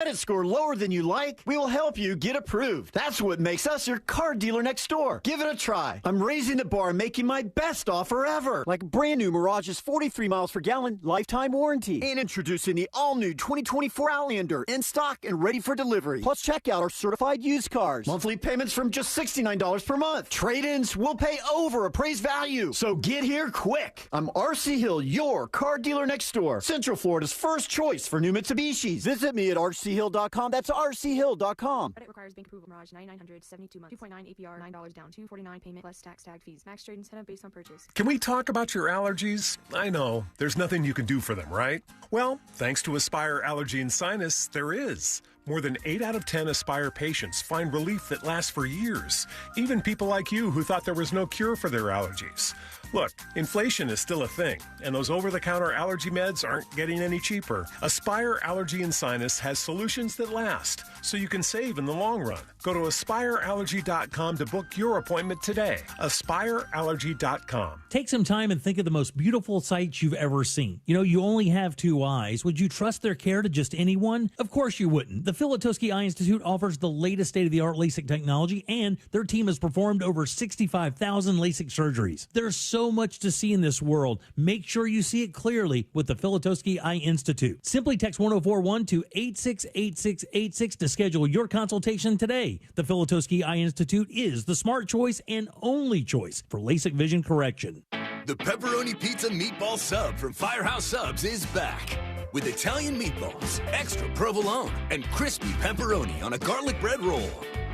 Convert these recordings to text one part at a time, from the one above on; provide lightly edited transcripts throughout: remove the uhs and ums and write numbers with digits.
Credit score lower than you like? We will help you get approved. That's what makes us your car dealer next door. Give it a try. I'm raising the bar and making my best offer ever. Like brand new Mirage's 43 miles per gallon lifetime warranty. And introducing the all-new 2024 Outlander in stock and ready for delivery. Plus, check out our certified used cars. Monthly payments from just $69 per month. Trade-ins will pay over appraised value. So get here quick. I'm RC Hill, your car dealer next door. Central Florida's first choice for new Mitsubishis. Visit me at RCHill.com. That's RCHill.com. Credit requires bank approval. Mirage 9900 72 months. 2.9 APR. $9 down. $249 payment plus tax tag fees. Max trade incentive based on purchase. Can we talk about your allergies? I know, there's nothing you can do for them, right? Well, thanks to Aspire Allergy and Sinus, there is. More than 8 out of 10 Aspire patients find relief that lasts for years. Even people like you who thought there was no cure for their allergies. Look, inflation is still a thing, and those over-the-counter allergy meds aren't getting any cheaper. Aspire Allergy and Sinus has solutions that last, so you can save in the long run. Go to AspireAllergy.com to book your appointment today. AspireAllergy.com. Take some time and think of the most beautiful sights you've ever seen. You know, you only have 2 eyes. Would you trust their care to just anyone? Of course you wouldn't. The Filatowski Eye Institute offers the latest state-of-the-art LASIK technology, and their team has performed over 65,000 LASIK surgeries. There's so much to see in this world. Make sure you see it clearly with the Filatowski Eye Institute. Simply text 1041 to 868686 to schedule your consultation today. The Filatowski Eye Institute is the smart choice and only choice for LASIK vision correction. The Pepperoni Pizza Meatball Sub from Firehouse Subs is back. With Italian meatballs, extra provolone, and crispy pepperoni on a garlic bread roll.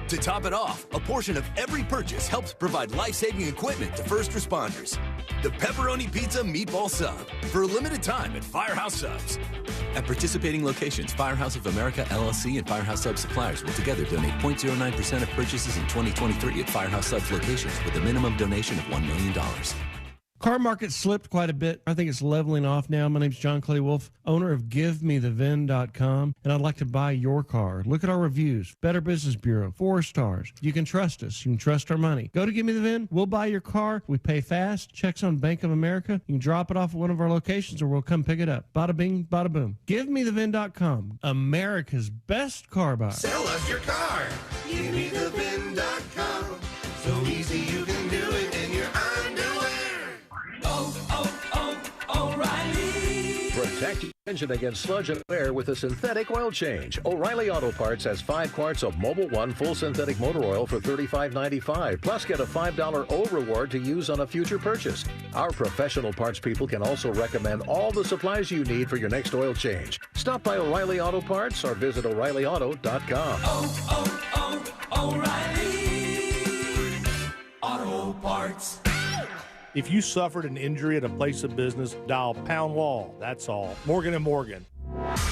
To top it off, a portion of every purchase helps provide life-saving equipment to first responders. The Pepperoni Pizza Meatball Sub, for a limited time at Firehouse Subs. At participating locations, Firehouse of America, LLC, and Firehouse Subs suppliers will together donate 0.09% of purchases in 2023 at Firehouse Subs locations with a minimum donation of $1 million. Car market slipped quite a bit. I think it's leveling off now. My name's John Clay Wolf, owner of GiveMeTheVin.com, and I'd like to buy your car. Look at our reviews. Better Business Bureau, 4 stars. You can trust us. You can trust our money. Go to Give Me the VIN. We'll buy your car. We pay fast. Checks on Bank of America. You can drop it off at one of our locations, or we'll come pick it up. Bada bing, bada boom. GiveMeTheVin.com, America's best car buyer. Sell us your car. GiveMeTheVin.com. So easy you can do it in your underwear. O'Reilly. Protect your engine against sludge and wear with a synthetic oil change. O'Reilly Auto Parts has 5 quarts of Mobil 1 full synthetic motor oil for $35.95. Plus, get a $5 O reward to use on a future purchase. Our professional parts people can also recommend all the supplies you need for your next oil change. Stop by O'Reilly Auto Parts or visit O'ReillyAuto.com. O'Reilly Auto Parts. If you suffered an injury at a place of business, dial pound law. That's all. Morgan & Morgan.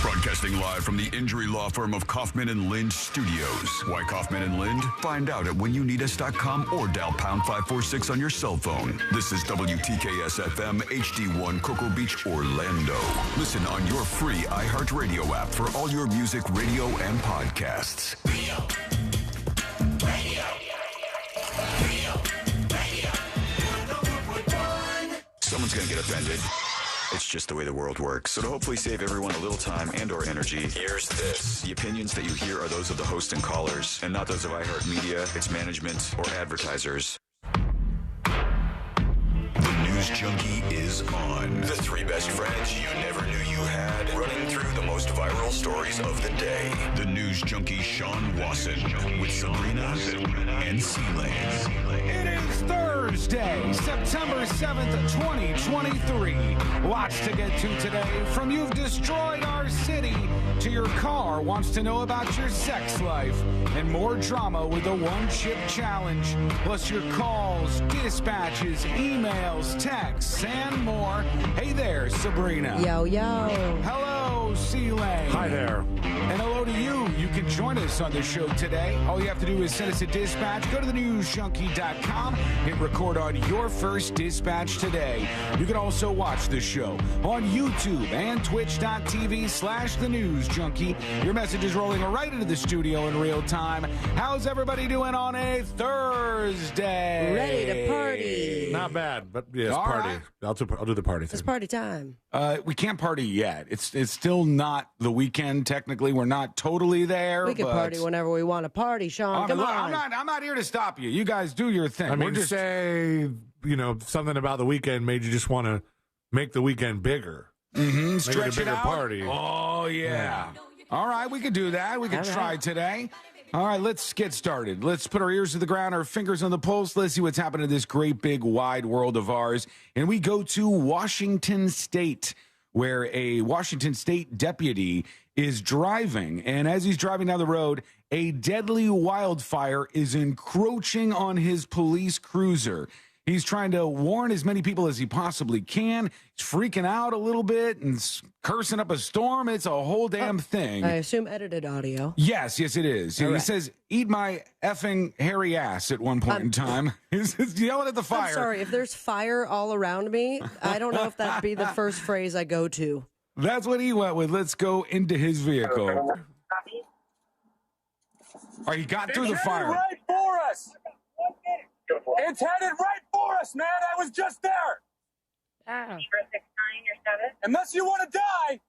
Broadcasting live from the injury law firm of Kaufman & Lind Studios. Why Kaufman & Lind? Find out at whenyouneedus.com or dial pound 546 on your cell phone. This is WTKS-FM HD1 Cocoa Beach, Orlando. Listen on your free iHeartRadio app for all your music, radio, and podcasts. Radio. Someone's going to get offended. It's just the way the world works. So to hopefully save everyone a little time and or energy, here's this. The opinions that you hear are those of the host and callers, and not those of iHeartMedia, its management, or advertisers. The News Junkie is on. The 3 best friends you never knew you had, running through the most viral stories of the day. The News Junkie Sean Wasson with Sabrina and Sealand. It is Thursday, September 7th, 2023. Lots to get to today, from you've destroyed our city to your car wants to know about your sex life, and more drama with the one-chip challenge, plus your calls, dispatches, emails, texts, and more. Hey there, Sabrina. Yo, yo. Hello, C-Lane. Hi there. And hello to you. You can join us on the show today, all you have to do is send us a dispatch. Go to thenewsjunkie.com, hit record on your first dispatch today. You can also watch the show on YouTube and twitch.tv/thenewsjunkie. Your message is rolling right into the studio in real time. How's everybody doing on a Thursday? Ready to party. Not bad, but yes, All party. right. I'll do the party thing. It's party time. We can't party yet. It's still not the weekend. Technically, we're not totally there. We can party whenever we want to party, Sean. Come on. I'm not here to stop you. You guys do your thing. I mean, say, something about the weekend made you just want to make the weekend bigger. Mm-hmm. Make Stretch it a it bigger out. party. Oh, yeah. All right, we could do that. We could try today. All right, let's get started. Let's put our ears to the ground, our fingers on the pulse. Let's see what's happening in this great, big, wide world of ours. And we go to Washington State, where a Washington State deputy is driving. And as he's driving down the road, a deadly wildfire is encroaching on his police cruiser. He's trying to warn as many people as he possibly can. He's freaking out a little bit and cursing up a storm. It's a whole damn thing. I assume edited audio. Yes, it is. All He right. says, "Eat my effing hairy ass" at one point in time. He's yelling at the fire. I'm sorry, if there's fire all around me, I don't know if that'd be the first phrase I go to. That's what he went with. Let's go into his vehicle. All right, he got through the fire. Right for us. It's headed right for us, man. I was just there. Unless you want to die.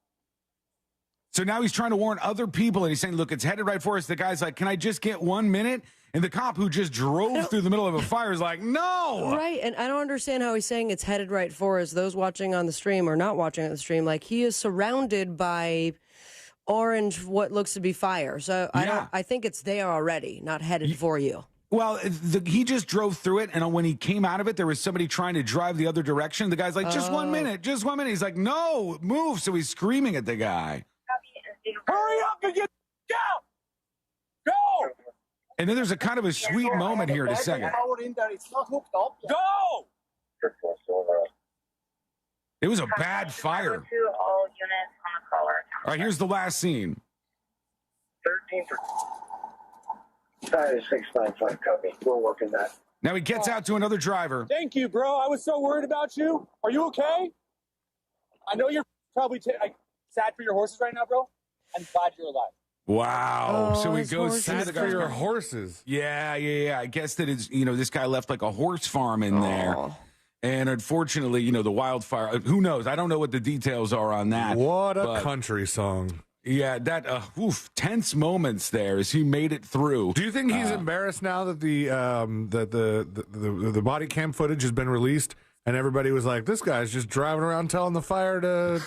So now he's trying to warn other people, and he's saying, look, it's headed right for us. The guy's like, can I just get 1 minute? And the cop who just drove through the middle of a fire is like, no. Right, and I don't understand how he's saying it's headed right for us. Those watching on the stream or not watching on the stream, like he is surrounded by orange, what looks to be fire. So I think it's there already, not headed for you. Well, he just drove through it, and when he came out of it, there was somebody trying to drive the other direction. The guy's like, just 1 minute, just 1 minute. He's like, no, move. So he's screaming at the guy. Hurry up and get out. Go. And then there's a kind of a sweet moment here in a second. Go. It was a bad fire. All right, here's the last scene. 13 695 copy. We're working that. Now he gets out to another driver. Thank you, bro. I was so worried about you. Are you okay? I know you're probably sad for your horses right now, bro. I'm glad you're alive. Wow. So he goes Sad to the for guy's your car. horses. Yeah. I guess that it's, this guy left like a horse farm in there. And unfortunately, the wildfire, who knows? I don't know what the details are on that. What a country song. Yeah, that tense moments there as he made it through. Do you think he's embarrassed now that the body cam footage has been released and everybody was like, this guy's just driving around telling the fire to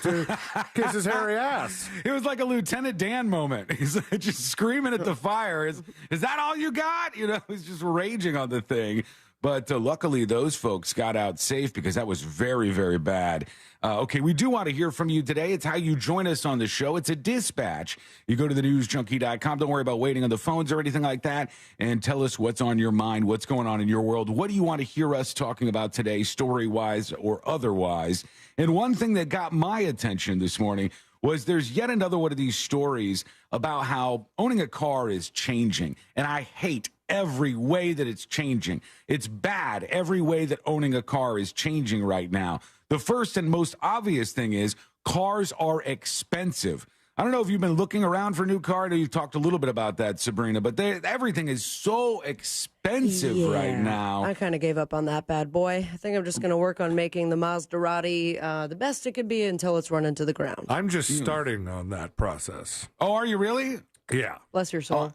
kiss his hairy ass? It was like a Lieutenant Dan moment. He's just screaming at the fire. Is that all you got? He's just raging on the thing. But luckily, those folks got out safe because that was very, very bad. Okay, we do want to hear from you today. It's how you join us on the show. It's a dispatch. You go to thenewsjunkie.com. Don't worry about waiting on the phones or anything like that. And tell us what's on your mind, what's going on in your world. What do you want to hear us talking about today, story-wise or otherwise? And one thing that got my attention this morning was there's yet another one of these stories about how owning a car is changing. And I hate every way that it's changing. It's bad every way that owning a car is changing right now. The first and most obvious thing is cars are expensive. I don't know if you've been looking around for a new car. I know you've talked a little bit about that, Sabrina, but everything is so expensive right now. I kind of gave up on that bad boy. I think I'm just going to work on making the Maserati the best it could be until it's run into the ground. I'm just starting on that process. Oh, are you really? Yeah. Bless your soul.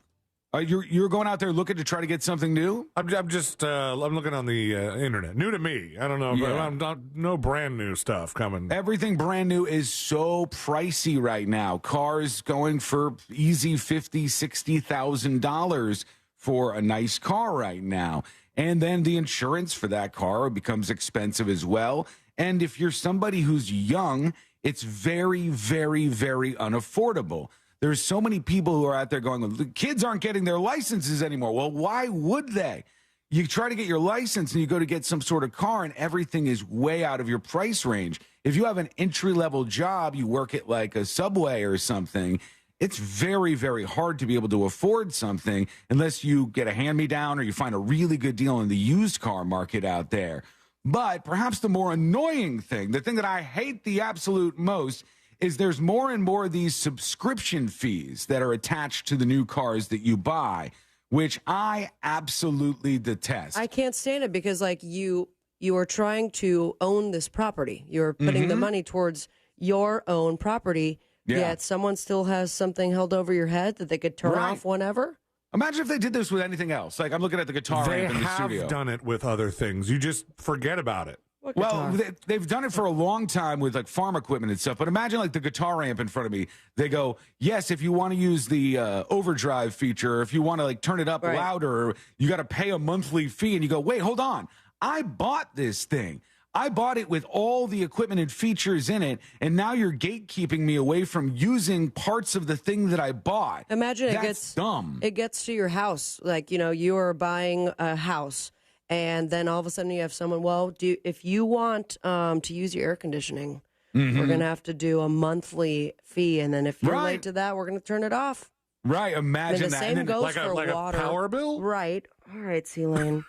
You're going out there looking to try to get something new? I'm just I'm looking on the internet. New to me. I don't know. Yeah. But no brand new stuff coming. Everything brand new is so pricey right now. Cars going for easy $50,000, $60,000 for a nice car right now. And then the insurance for that car becomes expensive as well. And if you're somebody who's young, it's very, very, very unaffordable. There's so many people who are out there going, the kids aren't getting their licenses anymore. Well, why would they? You try to get your license and you go to get some sort of car and everything is way out of your price range. If you have an entry-level job, you work at like a Subway or something, it's very, very hard to be able to afford something unless you get a hand-me-down or you find a really good deal in the used car market out there. But perhaps the more annoying thing, the thing that I hate the absolute most, is there's more and more of these subscription fees that are attached to the new cars that you buy, which I absolutely detest. I can't stand it because, like, you are trying to own this property. You're putting the money towards your own property, yet someone still has something held over your head that they could turn off whenever. Imagine if they did this with anything else. Like, I'm looking at the guitar amp in the studio. They have done it with other things. You just forget about it. Well, they've done it for a long time with, like, farm equipment and stuff. But imagine, like, the guitar amp in front of me. They go, yes, if you want to use the overdrive feature, if you want to, like, turn it up louder, you got to pay a monthly fee. And you go, wait, hold on. I bought this thing. I bought it with all the equipment and features in it, and now you're gatekeeping me away from using parts of the thing that I bought. Imagine That's it gets dumb. It gets to your house, like, you are buying a house, and then all of a sudden you have someone. Well, if you want to use your air conditioning, we're gonna have to do a monthly fee, and then if you're late to that, we're gonna turn it off. Right? Imagine the that. same goes for water. A power bill, right? All right, C-Lane.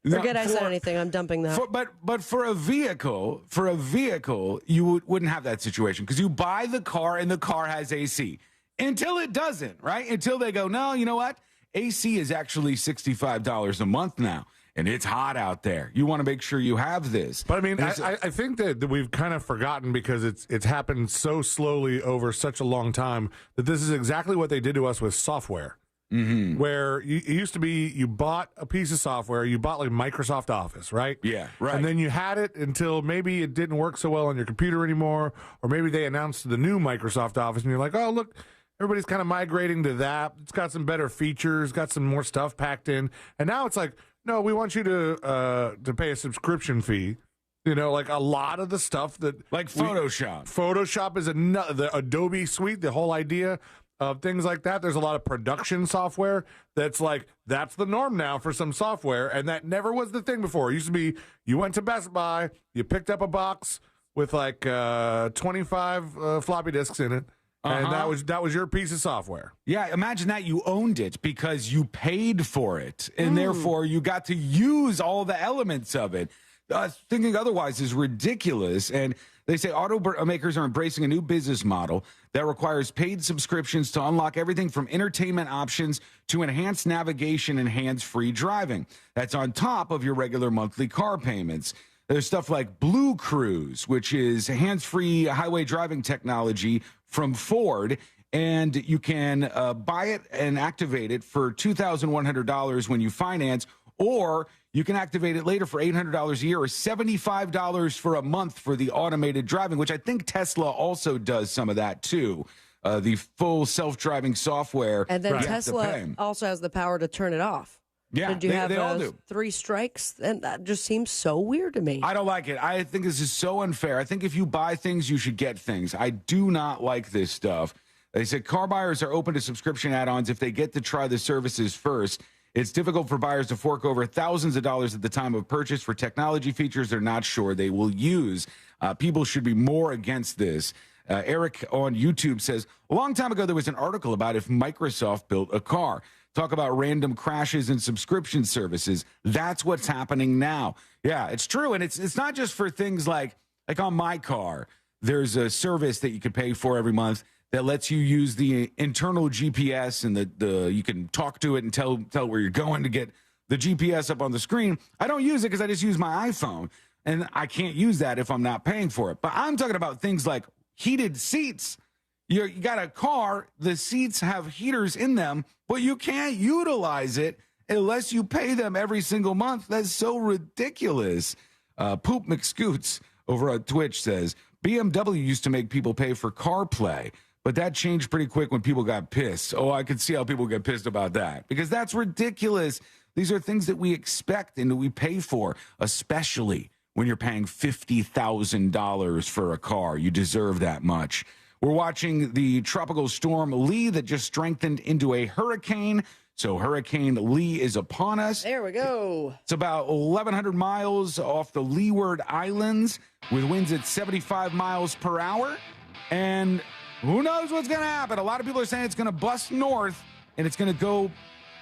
Forget I said anything. I'm dumping that. But for a vehicle, you wouldn't have that situation because you buy the car and the car has AC until it doesn't, right? Until they go, no, you know what? AC is actually $65 a month now, and it's hot out there. You want to make sure you have this. But I mean, I think that we've kind of forgotten because it's happened so slowly over such a long time that this is exactly what they did to us with software. Where it used to be you bought a piece of software, you bought like Microsoft Office, right? Yeah, right. And then you had it until maybe it didn't work so well on your computer anymore, or maybe they announced the new Microsoft Office and you're like, oh, look, everybody's kind of migrating to that. It's got some better features, got some more stuff packed in. And now it's like, no, we want you to pay a subscription fee. Like a lot of the stuff that... Like Photoshop. Photoshop is the Adobe suite, the whole idea of things like that. There's a lot of production software that's the norm now for some software, and that never was the thing before. It used to be you went to Best Buy, you picked up a box with 25 floppy disks in it, and that was your piece of software. Yeah, imagine that you owned it because you paid for it, and therefore you got to use all the elements of it. Thinking otherwise is ridiculous, and they say automakers are embracing a new business model that requires paid subscriptions to unlock everything from entertainment options to enhanced navigation and hands-free driving. That's on top of your regular monthly car payments. There's stuff like Blue Cruise, which is hands-free highway driving technology from Ford, and you can buy it and activate it for $2,100 when you finance, or you can activate it later for $800 a year or $75 for a month for the automated driving, which I think Tesla also does some of that too. The full self-driving software. And then Tesla also has the power to turn it off. Yeah, Did you have they all those do. 3 strikes? And that just seems so weird to me. I don't like it. I think this is so unfair. I think if you buy things, you should get things. I do not like this stuff. They said car buyers are open to subscription add-ons if they get to try the services first. It's difficult for buyers to fork over thousands of dollars at the time of purchase for technology features they're not sure they will use. People should be more against this. Eric on YouTube says, a long time ago, there was an article about if Microsoft built a car. Talk about random crashes and subscription services. That's what's happening now. Yeah, it's true. And it's not just for things like on my car, there's a service that you could pay for every month that lets you use the internal GPS and the you can talk to it and tell where you're going to get the GPS up on the screen. I don't use it because I just use my iPhone, and I can't use that if I'm not paying for it. But I'm talking about things like heated seats. You got a car, the seats have heaters in them, but you can't utilize it unless you pay them every single month. That's so ridiculous. Poop McScoots over on Twitch says, BMW used to make people pay for CarPlay, but that changed pretty quick when people got pissed. Oh, I could see how people get pissed about that because that's ridiculous. These are things that we expect and that we pay for, especially when you're paying $50,000 for a car. You deserve that much. We're watching the tropical storm Lee that just strengthened into a hurricane. So Hurricane Lee is upon us. There we go. It's about 1,100 miles off the Leeward Islands with winds at 75 miles per hour. And Who knows what's going to happen? A lot of people are saying it's going to bust north, and it's going to go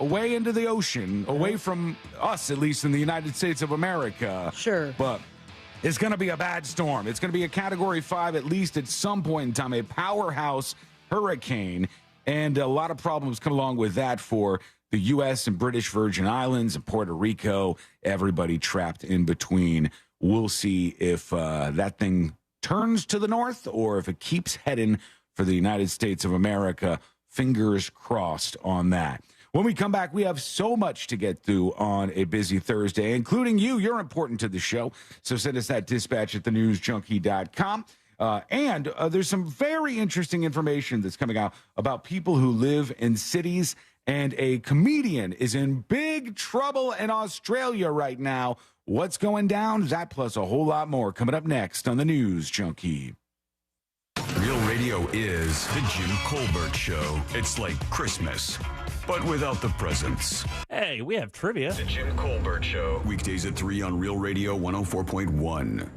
away into the ocean, away from us, at least in the United States of America. Sure. But it's going to be a bad storm. It's going to be a Category 5 at least at some point in time, a powerhouse hurricane, and a lot of problems come along with that for the U.S. and British Virgin Islands and Puerto Rico, everybody trapped in between. We'll see if that thing turns to the north or if it keeps heading for the United States of America. Fingers crossed on that. When we come back, we have so much to get through on a busy Thursday, including you. You're important to the show, so send us that dispatch at thenewsjunkie.com. And there's some very interesting information that's coming out about people who live in cities, and a comedian is in big trouble in Australia right now. What's going down? That plus a whole lot more coming up next on the News Junkie. Real Radio is the Jim Colbert Show. It's like Christmas, but without the presents. Hey, we have trivia. The Jim Colbert Show. Weekdays at 3 on Real Radio 104.1.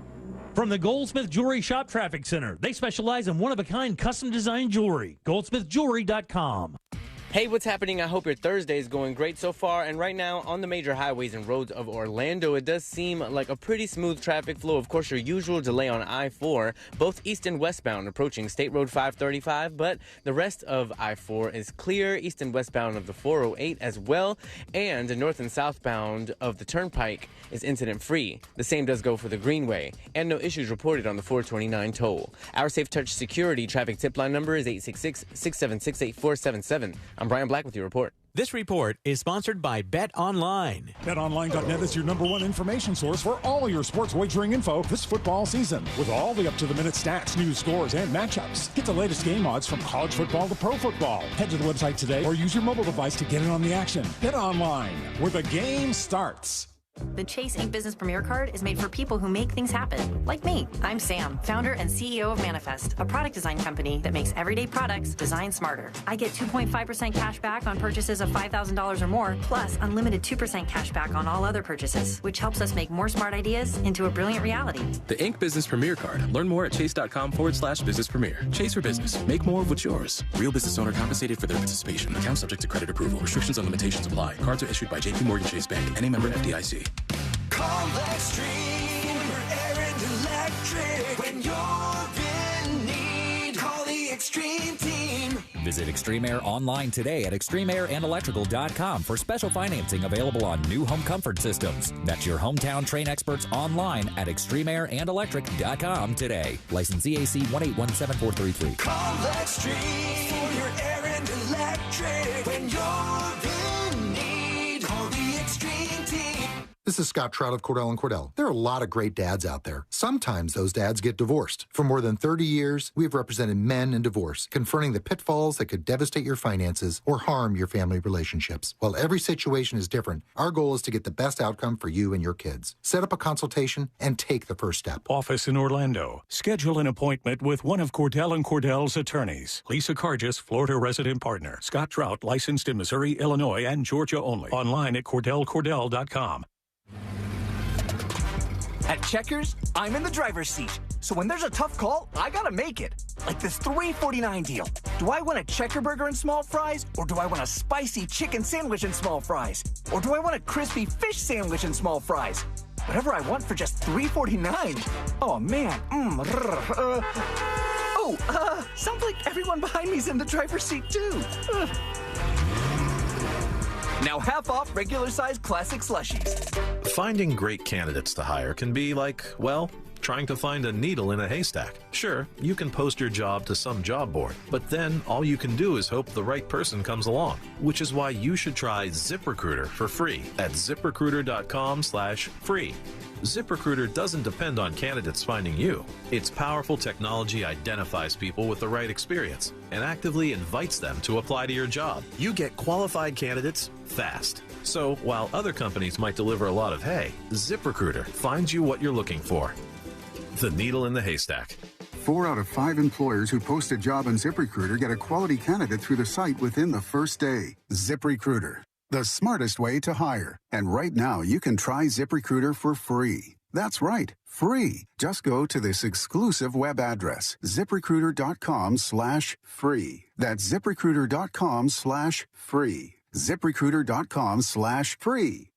From the Goldsmith Jewelry Shop Traffic Center. They specialize in one-of-a-kind custom-designed jewelry. GoldsmithJewelry.com. Hey, what's happening? I hope your Thursday is going great so far. And right now, on the major highways and roads of Orlando, it does seem like a pretty smooth traffic flow. Of course, your usual delay on I-4, both east and westbound, approaching State Road 535. But the rest of I-4 is clear, east and westbound of the 408 as well. And the north and southbound of the Turnpike is incident-free. The same does go for the Greenway. And no issues reported on the 429 toll. Our Safe Touch Security traffic tip line number is 866-676-8477. I'm Brian Black with your report. This report is sponsored by Bet Online. BetOnline.net is your #1 information source for all your sports wagering info this football season. With all the up-to-the-minute stats, news, scores, and matchups. Get the latest game odds from college football to pro football. Head to the website today or use your mobile device to get in on the action. BetOnline, where the game starts. The Chase Ink Business Premier Card is made for people who make things happen, like me. I'm Sam, founder and CEO of Manifest, a product design company that makes everyday products designed smarter. I get 2.5% cash back on purchases of $5,000 or more, plus unlimited 2% cash back on all other purchases, which helps us make more smart ideas into a brilliant reality. The Ink Business Premier Card. Learn more at chase.com/business premier. Chase for business. Make more of what's yours. Real business owner compensated for their participation. Account subject to credit approval. Restrictions and limitations apply. Cards are issued by JP Morgan Chase Bank. NA member FDIC. Call Extreme Air and Electric. When you're in need, call the Extreme team. Visit Extreme Air online today at extremeairandelectrical.com for special financing available on new home comfort systems. That's your hometown Train experts online at extremeairandelectric.com today. License EAC 1817433. Call Extreme for your air and electric. When you're in need, call the Extreme team. This is Scott Trout of Cordell & Cordell. There are a lot of great dads out there. Sometimes those dads get divorced. For more than 30 years, we've represented men in divorce, confronting the pitfalls that could devastate your finances or harm your family relationships. While every situation is different, our goal is to get the best outcome for you and your kids. Set up a consultation and take the first step. Office in Orlando. Schedule an appointment with one of Cordell & Cordell's attorneys. Lisa Cargis, Florida resident partner. Scott Trout, licensed in Missouri, Illinois, and Georgia only. Online at CordellCordell.com. At Checkers, I'm in the driver's seat. So when there's a tough call, I gotta make it. Like this $3.49 deal. Do I want a checker burger and small fries? Or do I want a spicy chicken sandwich and small fries? Or do I want a crispy fish sandwich and small fries? Whatever I want for just $3.49. Oh, man. Sounds like everyone behind me's in the driver's seat, too. Now half off regular-sized classic slushies. Finding great candidates to hire can be like, well, trying to find a needle in a haystack. Sure, you can post your job to some job board, but then all you can do is hope the right person comes along, which is why you should try ZipRecruiter for free at ZipRecruiter.com/free. ZipRecruiter doesn't depend on candidates finding you. Its powerful technology identifies people with the right experience and actively invites them to apply to your job. You get qualified candidates fast. So while other companies might deliver a lot of hay, ZipRecruiter finds you what you're looking for. The needle in the haystack. 4 out of 5 employers who post a job on ZipRecruiter get a quality candidate through the site within the first day. ZipRecruiter, the smartest way to hire. And right now, you can try ZipRecruiter for free. That's right, free. Just go to this exclusive web address, ZipRecruiter.com/free. That's ZipRecruiter.com/free. ZipRecruiter.com/free.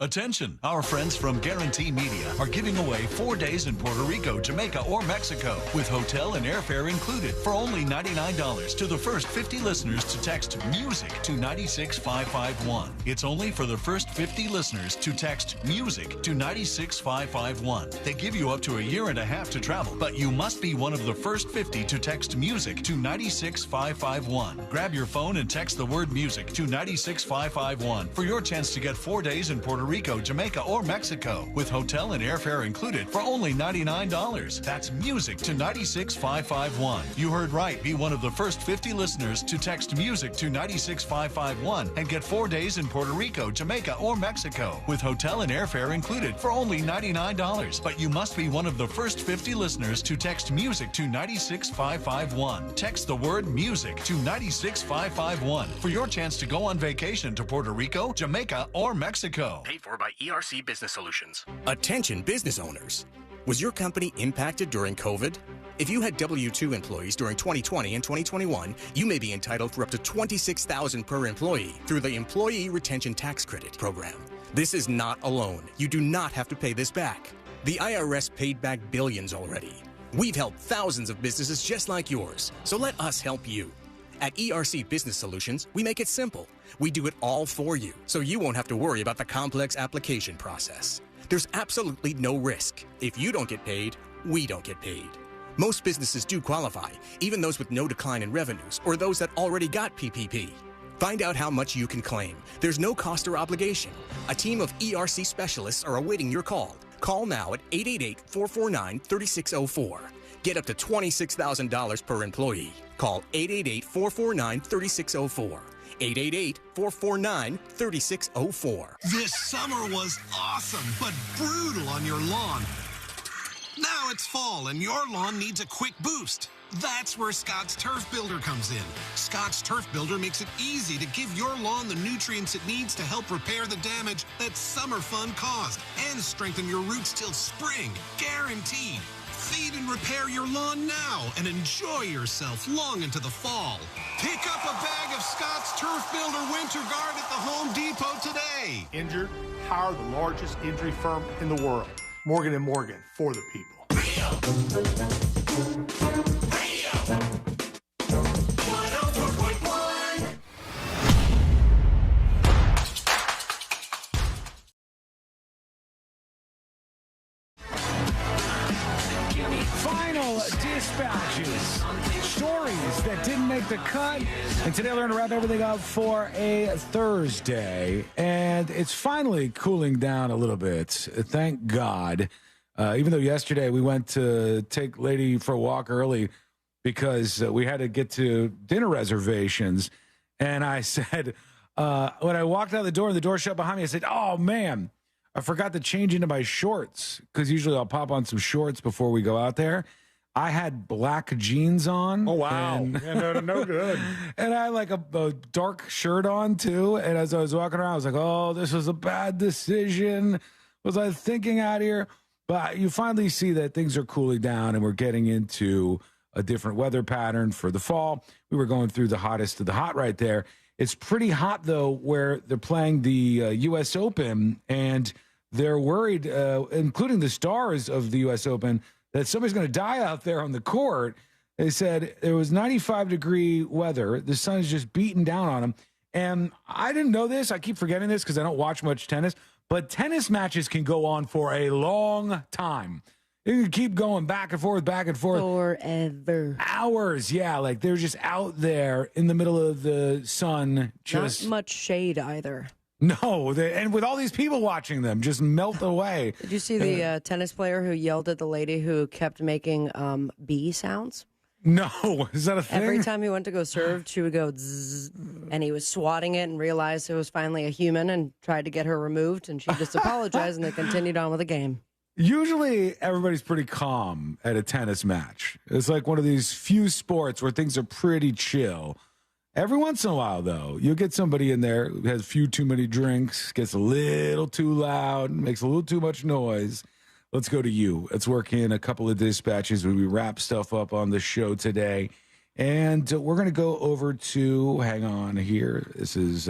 Attention, our friends from Guarantee Media are giving away 4 days in Puerto Rico, Jamaica, or Mexico with hotel and airfare included for only $99 to the first 50 listeners to text MUSIC to 96551. It's only for the first 50 listeners to text MUSIC to 96551. They give you up to a year and a half to travel, but you must be one of the first 50 to text MUSIC to 96551. Grab your phone and text the word MUSIC to 96551 for your chance to get 4 days in Puerto Rico, Jamaica, or Mexico with hotel and airfare included for only $99. That's MUSIC to 96551. You heard right. Be one of the first 50 listeners to text MUSIC to 96551 and get 4 days in Puerto Rico, Jamaica, or Mexico with hotel and airfare included for only $99. But you must be one of the first 50 listeners to text MUSIC to 96551. Text the word MUSIC to 96551 for your chance to go on vacation to Puerto Rico, Jamaica, or Mexico. Paid for by ERC Business Solutions. Attention business owners. Was your company impacted during COVID? If you had W-2 employees during 2020 and 2021, you may be entitled for up to $26,000 per employee through the Employee Retention Tax Credit program. This is not a loan. You do not have to pay this back. The IRS paid back billions already. We've helped thousands of businesses just like yours, so let us help you. At ERC Business Solutions, we make it simple. We do it all for you, so you won't have to worry about the complex application process. There's absolutely no risk. If you don't get paid, we don't get paid. Most businesses do qualify, even those with no decline in revenues or those that already got PPP. Find out how much you can claim. There's no cost or obligation. A team of ERC specialists are awaiting your call. Call now at 888-449-3604. Get up to $26,000 per employee. Call 888-449-3604. 888-449-3604. This summer was awesome, but brutal on your lawn. Now it's fall and your lawn needs a quick boost. That's where Scott's Turf Builder comes in. Scott's Turf Builder makes it easy to give your lawn the nutrients it needs to help repair the damage that summer fun caused and strengthen your roots till spring. Guaranteed. Feed and repair your lawn now and enjoy yourself long into the fall. Pick up a bag of Scott's Turf Builder Winter Guard at the Home Depot today. Injured? Hire the largest injury firm in the world. Morgan & Morgan, for the people. Final dispatches, stories that didn't make the cut, and today we're going to wrap everything up for a Thursday, and it's finally cooling down a little bit, thank God, even though yesterday we went to take Lady for a walk early because we had to get to dinner reservations, and I said, when I walked out the door and the door shut behind me, I said, oh man, I forgot to change into my shorts because usually I'll pop on some shorts before we go out there. I had black jeans on. Oh, wow. And, no good. And I had like a dark shirt on too. And as I was walking around, I was like, oh, this was a bad decision. Was I thinking out here? But you finally see that things are cooling down and we're getting into a different weather pattern for the fall. We were going through the hottest of the hot right there. It's pretty hot, though, where they're playing the U.S. Open, and they're worried, including the stars of the U.S. Open, that somebody's going to die out there on the court. They said it was 95-degree weather. The sun is just beating down on them. And I didn't know this. I keep forgetting this because I don't watch much tennis. But tennis matches can go on for a long time. You can keep going back and forth, back and forth. Forever. Hours, yeah. Like they're just out there in the middle of the sun. Just not much shade either. No, and with all these people watching them just melt away. Did you see the tennis player who yelled at the lady who kept making bee sounds? No, is that a thing? Every time he went to go serve, she would go zzz, and he was swatting it and realized it was finally a human and tried to get her removed, and she just apologized, and they continued on with the game. Usually, everybody's pretty calm at a tennis match. It's like one of these few sports where things are pretty chill. Every once in a while, though, you'll get somebody in there who has a few too many drinks, gets a little too loud, makes a little too much noise. let's go to you. Let's work in a couple of dispatches when we wrap stuff up on the show today. And we're going to go over to, hang on here. This is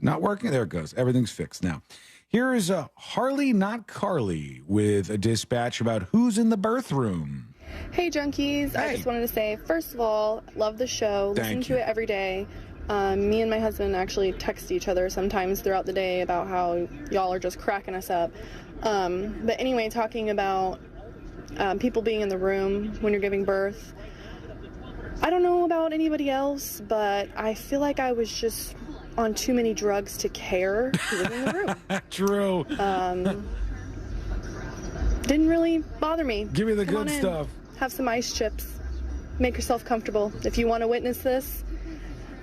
not working. There it goes. Everything's fixed now. Here is Harley, not Carly, with a dispatch about who's in the birth room. Hey, junkies. Hey. I just wanted to say, first of all, love the show. Listen to it every day. Me and my husband actually text each other sometimes throughout the day about how y'all are just cracking us up. But anyway, talking about people being in the room when you're giving birth. I don't know about anybody else, but I feel like I was just on too many drugs to care who was in the room. True. Didn't really bother me. Give me the Come good on in. stuff. Have some ice chips. Make yourself comfortable. If you want to witness this,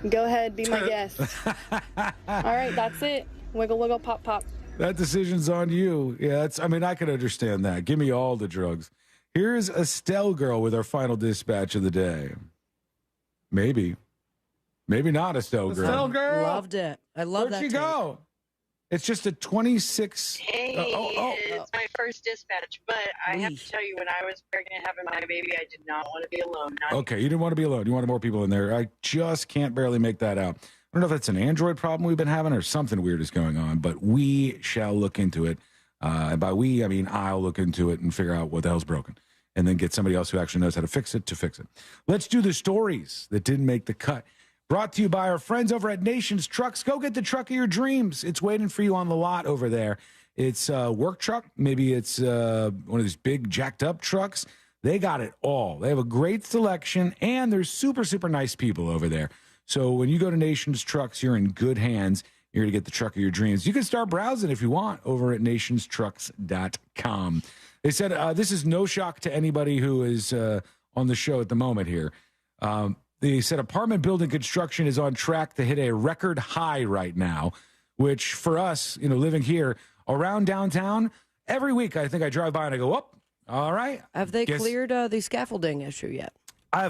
go ahead, be my guest. All right, that's it. Wiggle, wiggle, pop, pop. That decision's on you. Yeah, I can understand that. Give me all the drugs. Here's Estelle Girl with our final dispatch of the day. Maybe not Estelle Girl. Estelle Girl. Loved it. I love that. Where'd she go? It's just a 26. Hey, it's my first dispatch, but I have to tell you, when I was pregnant having my baby, I did not want to be alone. Okay, you didn't want to be alone. You wanted more people in there. I just can't barely make that out. I don't know if that's an Android problem we've been having or something weird is going on, but we shall look into it. And by we, I mean I'll look into it and figure out what the hell's broken and then get somebody else who actually knows how to fix it. Let's do the stories that didn't make the cut. Brought to you by our friends over at Nation's Trucks. Go get the truck of your dreams. It's waiting for you on the lot over there. It's a work truck. Maybe it's one of these big jacked up trucks. They got it all. They have a great selection, and they're super, super nice people over there. So when you go to Nation's Trucks, you're in good hands. You're going to get the truck of your dreams. You can start browsing if you want over at nationstrucks.com. They said this is no shock to anybody who is on the show at the moment here. They said apartment building construction is on track to hit a record high right now, which for us, living here around downtown, every week I think I drive by and I go, oh, all right. Have they cleared the scaffolding issue yet?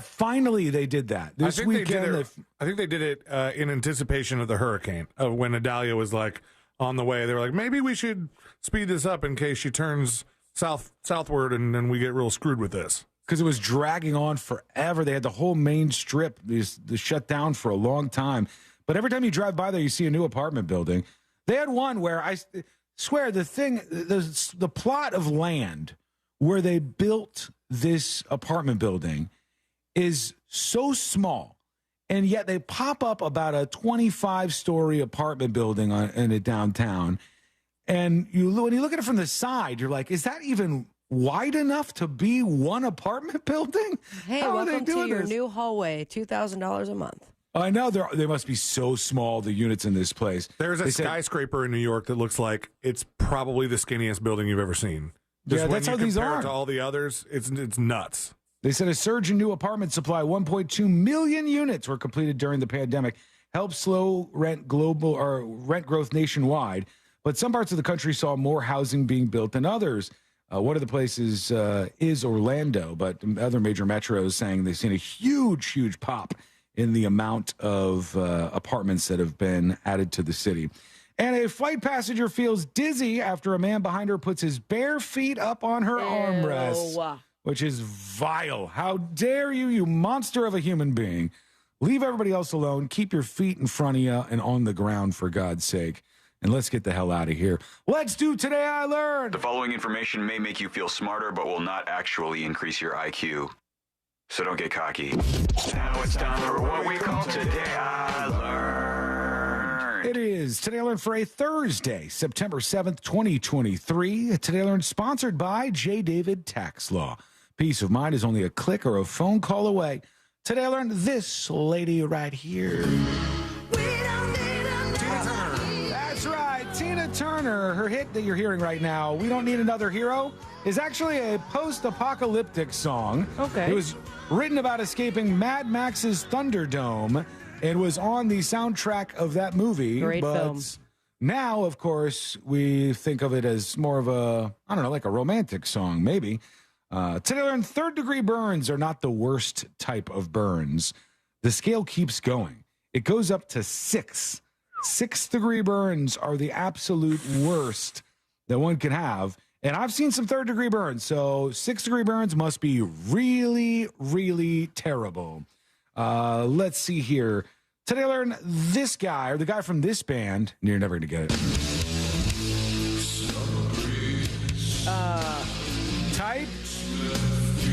Finally, they did that. This weekend. I think they did it in anticipation of the hurricane, of when Adalia was like on the way. They were like, maybe we should speed this up in case she turns southward and then we get real screwed with this. Because it was dragging on forever. They had the whole main strip shut down for a long time. But every time you drive by there, you see a new apartment building. They had one where I swear the plot of land where they built this apartment building is so small, and yet they pop up about a 25-story apartment building in it downtown. And when you look at it from the side, you're like, is that even wide enough to be one apartment building? Hey, How are they welcome to doing your this? new hallway, $2,000 a month. I know they must be so small, the units in this place. There's a skyscraper in New York that looks like it's probably the skinniest building you've ever seen. Just that's how these compare are. it to all the others, it's nuts. They said a surge in new apartment supply, 1.2 million units were completed during the pandemic, helped slow rent growth nationwide. But some parts of the country saw more housing being built than others. One of the places is Orlando, but other major metros saying they've seen a huge, huge pop in the amount of apartments that have been added to the city. And a flight passenger feels dizzy after a man behind her puts his bare feet up on her armrest, which is vile. How dare you, you monster of a human being. Leave everybody else alone. Keep your feet in front of you and on the ground, for God's sake. And let's get the hell out of here. Let's do Today I Learned. The following information may make you feel smarter, but will not actually increase your IQ. So don't get cocky. Now it's time for what we call Today I Learned. It is Today I Learned for a Thursday, September 7th, 2023. Today I Learned sponsored by J. David Tax Law. Peace of mind is only a click or a phone call away. Today I Learned this lady right here. That's right, Tina Turner. Her hit that you're hearing right now, We Don't Need Another Hero, is actually a post-apocalyptic song. Okay. It was written about escaping Mad Max's Thunderdome and was on the soundtrack of that movie. Great film. Now, of course, we think of it as more of a, like a romantic song, maybe. Today I learned third-degree burns are not the worst type of burns. The scale keeps going. It goes up to 6. 6th-degree burns are the absolute worst that one can have. And I've seen some third-degree burns, so 6th-degree burns must be really, really terrible. Let's see here. Today I learned this guy, or the guy from this band, and you're never going to get it. Type?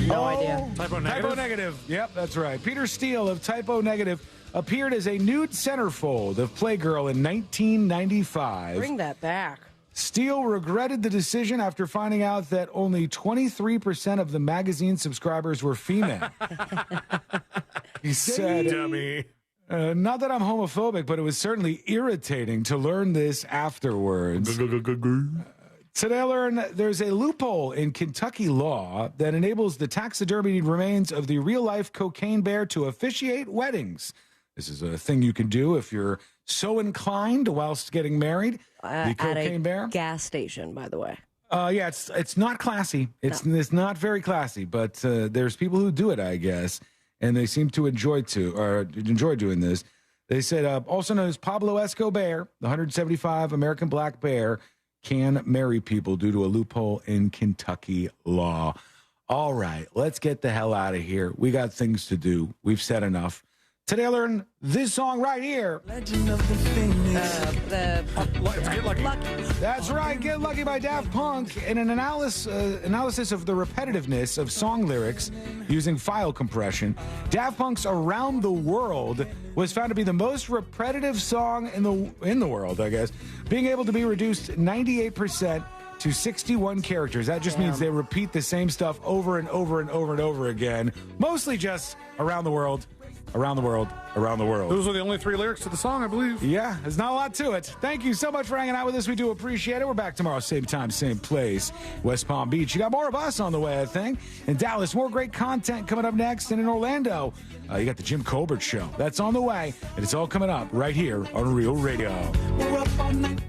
No idea. Typo Negative? Typo Negative. Yep, that's right. Peter Steele of Typo Negative appeared as a nude centerfold of Playgirl in 1995. Bring that back. Steele regretted the decision after finding out that only 23% of the magazine subscribers were female. He said, Dummy. Not that I'm homophobic, but it was certainly irritating to learn this afterwards. Today I learned there's a loophole in Kentucky law that enables the taxidermied remains of the real-life cocaine bear to officiate weddings. This is a thing you can do if you're so inclined whilst getting married. The cocaine bear. Gas station, by the way. Yeah, it's not classy. It's not very classy, but there's people who do it, I guess, and they seem to enjoy doing this. They said, also known as Pablo Escobar, the 175 American black bear, can marry people due to a loophole in Kentucky law. All right, let's get the hell out of here. We got things to do. We've said enough. Today I learned this song right here. Legend of the Phoenix. Get Lucky. That's right, Get Lucky by Daft Punk. In an analysis of the repetitiveness of song lyrics using file compression, Daft Punk's Around the World was found to be the most repetitive song in the world, I guess, being able to be reduced 98% to 61 characters. That just means they repeat the same stuff over and over and over and over again, mostly just around the world. Around the world, around the world. Those are the only 3 lyrics to the song, I believe. Yeah, there's not a lot to it. Thank you so much for hanging out with us. We do appreciate it. We're back tomorrow, same time, same place, West Palm Beach. You got more of us on the way, I think. In Dallas, more great content coming up next. And in Orlando, you got the Jim Colbert Show. That's on the way. And it's all coming up right here on Real Radio. We're up all night.